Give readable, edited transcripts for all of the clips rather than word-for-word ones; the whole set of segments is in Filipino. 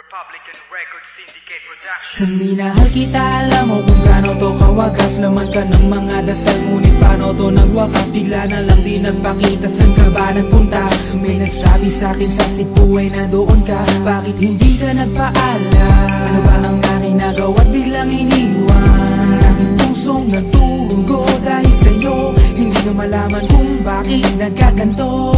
Republican Record Syndicate Production. Kung minahal kita, alam mo kung gaano to kawagas. Laman ka ng mga dasal, ngunit paano to nagwakas? Bigla na lang di nagpakita, saan ka ba nagpunta? May nagsabi sa'kin sa Cebu ay nandoon ka. Bakit hindi ka nagpaalam? Ano ba ang aking nagawa't biglang iniwan? Ang aking pusong nagdurugo dahil sa'yo. Hindi ko malaman kung bakit nagkaganto.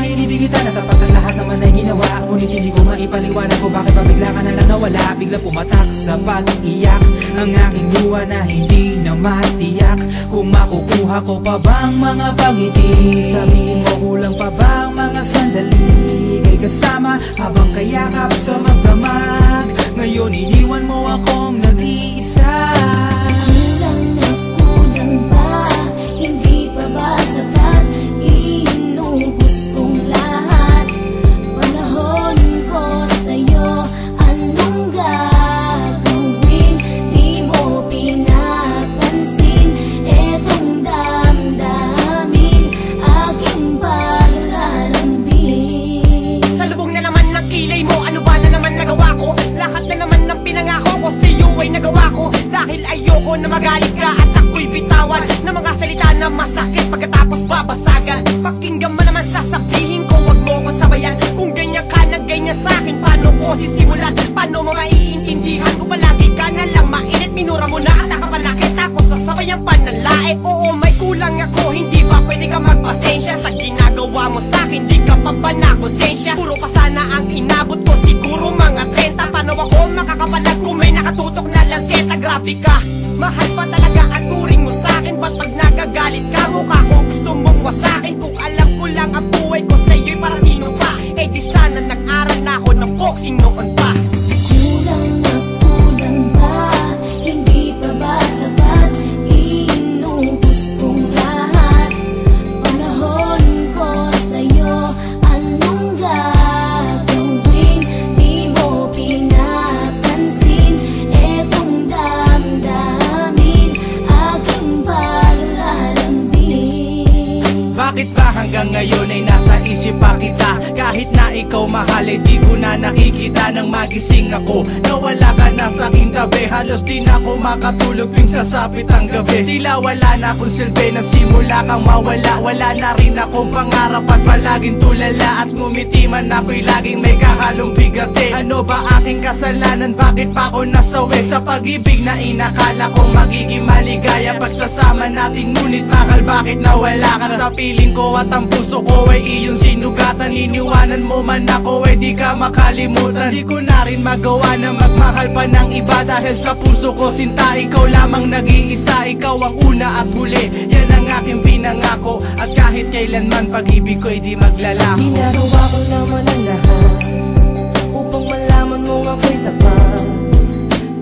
Inibig kita na tapat ang lahat naman ay ginawa, ngunit hindi ko maipaliwanag ko bakit pabigla ka na lang nawala. Bigla pumatak sa pag-iyak ang aking luha na hindi na matiyak. Kung makukuha ko pa bang mga pangiti? Sabihin mo kulang pa bang mga sandali? Kay kasama habang kayakap sa magdamag. Ngayon iniwan mo akong nag-iisa. Kulang na kulang ba? Hindi pa ba sapat? Inubos kong lahat. Panahon ko sa'yo, anong gagawin? Di mo pinapansin etong damdamin, aking paglalambing. Sa lubong na naman ng kilay mo, ano ba na naman nagawa ko? Lahat na naman ng pinangako ko sa'yo ay nagawa ko. Dahil ayoko na magalit ka at ako'y bitawan ng mga salita na masakit pagkatapos babasagan. Pakinggan mo naman sasabihin ko, wag mo kong sabayan. Kung ganyan ka na ganyan sa'kin, paano ko sisimulan? Paano mo maiintindihan kung palagi ka na lang mainit? Minura mo na at nakapalaki tapos sasabayan pa ng lait. Oo, may kulang ako, hindi ba pwede ka magpasensya? Sa ginagawa mo sa'kin, di ka pa ba na konsensya? Puro pa sana ang inabot ko, siguro mga 30. Paano ako makakapalag kung may nakatutok na lanseta? Grabe ka, mahal pa talaga ang turing mo sa'kin. Ba't pag nagagalit ka, mukha ko gusto mong wasakin? Kung alam ko lang ang buhay ko sa'yo'y para sino pa? Eh di sana nag-aral na ako ng boxing noon pa. Kulang na kulang ba? Hindi pa ba sapat? Inubos kong lahat. Panahon ko sa'yo, anong gagawin? Di mo pinapansin etong damdamin, aking paglalambing. Bakit ba hanggang ngayon ay nasa isip pa kita? Kahit na ikaw mahal ay di ko na nakikita. Nang magising ako, nawala ka na sa aking tabi. Halos di na ako makatulog tuwing sasapit ang gabi. Tila wala na akong silbi nang simula kang mawala. Wala na rin akong pangarap at palaging tulala. At ngumiti man ako'y laging may kahalong bigati. Ano ba aking kasalanan? Bakit pa ako nasawi sa pag-ibig na inakala kong magiging maligaya? Pagsasama natin ngunit bakal bakit nawala ka sa piling ko? At ang puso ko ay iyong sinugatan. Iniwanan mo man ako ay di ka makalimutan. Di ko na rin magawa na magmahal pa ng iba. Dahil sa puso ko sinta, ikaw lamang nag-iisa. Ikaw ang una at huli, yan ang aking pinangako. At kahit kailanman pag-ibig ko ay di maglalaho. Ginagawa ko naman ang lahat upang malaman mong ako'y tapat.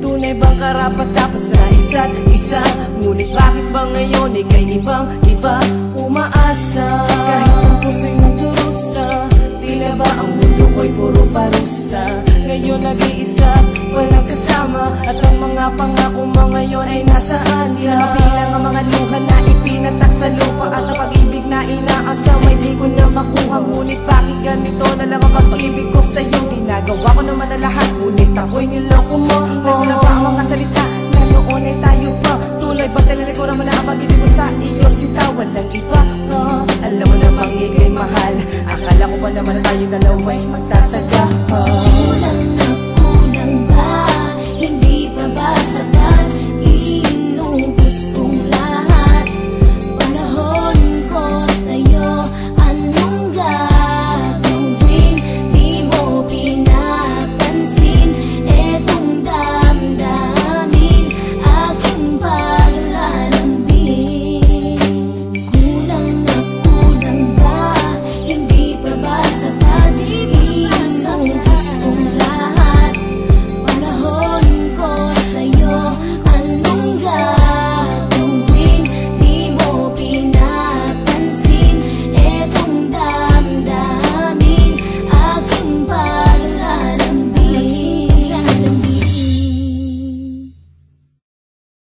Tunay bang karapat-dapat sa isa't isa? Ngunit bakit ba ngayon ika'y ibang-iba umaasa? Kahit ang puso'y nagdurusa, tila ba ang mundo ko'y puro parusa? Ngayon nag-iisa, walang kasama. At ang mga pangako mo ngayon ay nasaan? Di na mabilang ang mga luha na ipinatak sa lupa. At ang pag-ibig na inaasam ay di ko na makuha. Ngunit bakit ganito na lang ang pag-ibig ko sa'yo? Ginagawa ko naman na lahat, ngunit ako'y niloko mo. Kasi na ba ang mga salita na noon ay tayo pa? Tuloy ba tinalikuran mo na ang pag-ibig ko sa iyo? Sita, walang iba. Alam mo namang ika'y mahal. Akala ko pa naman na tayo dalawa'y magtatapos.